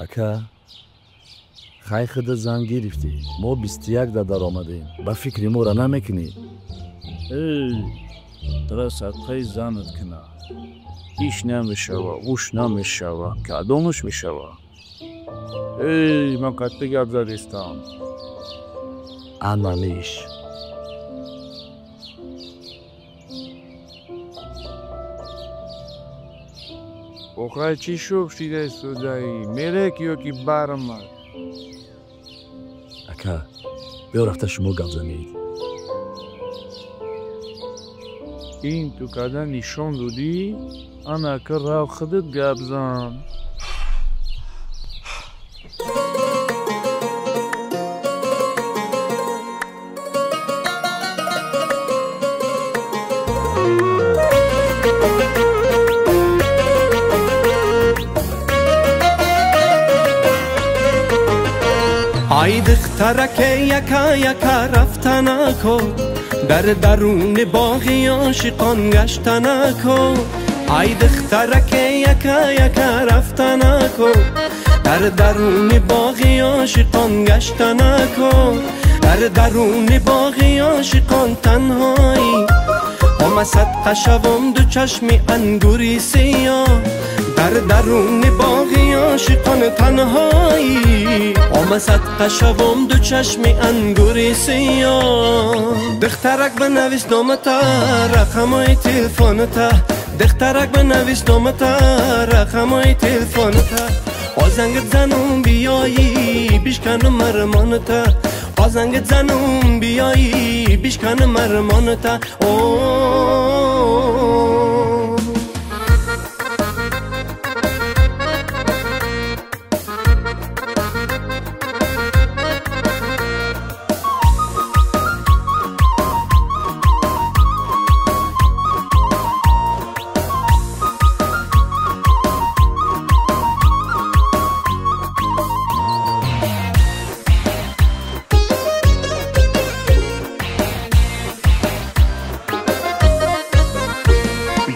ака хайхида зан гирифтӣ мо 21 дар омадем ба фикри моро намекунӣ тра садқаи занат кина иш намешава уш намешава кадомуш мешава ман катта гап задистам анамиш охай чӣ шуб шидаи судаӣ мелек ё ки бармад ака биё рафта шумо гап занед ин ту када нишон додӣ ана ака рав худат гап зан ای دخترک یکا یکا رفتن کو در درون باغی عاشقان گشتن کو ای دخترک یکا یکا رفتن کو در درون باغی عاشقان گشتن کو در درون باغی عاشقان تنهایی آمد قشوم دو چشمی انگوری سیاه در درون باغی عاشقان تنهایی آمد قشوم دو چشمی انگوری سیاه دخترک بنویس نامتا رقمای تلفنتا دخترک بنویس نامتا رقمای تلفنتا آزنگت زنم بیایی بیشکنم مرمانتا آزنگت زنم بیایی بیشکنم مرمانتا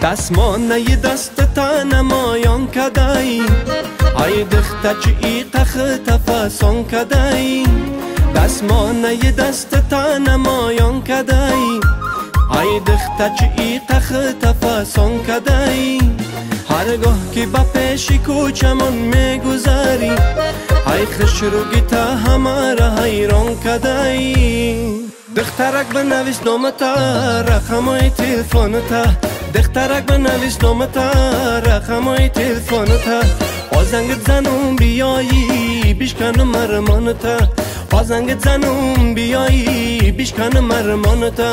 دستمانه دست تا نمایان کدایی ای دختر چی تخت فسان کدایی دستمانه دست تا نمایان کدایی ای دختر چی تخت فسان کدایی هرگاه که با پیش کوچمون میگذاری ای خشروگی تا همه را حیران کدایی دخترک بنویس نامتا رقمای تلفنتا دخترک بنویس نامتا رقمای تلفنتا آزنگت زنم بیایی بیشکنم مرمانتا آزنگت زنم بیایی بیشکنم مرمانتا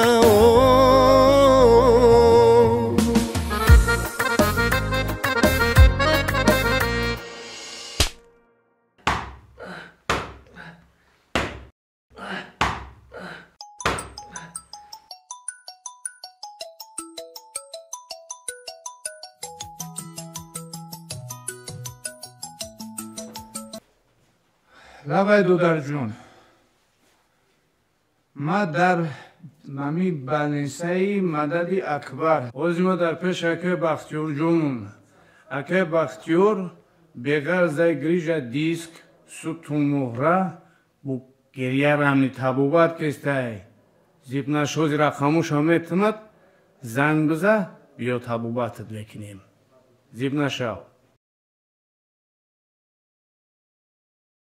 лавай дудар ҷон ма дар мами балнисаи мадади акбар озима дар пеш акай бахтиёрҷонум акай бахтиёр беғар зай грижа диск сутумуҳра бу гирьярамни табубат кестай зибнашозира хамӯша метинад занг биза биё табубатат лекинем зибнашав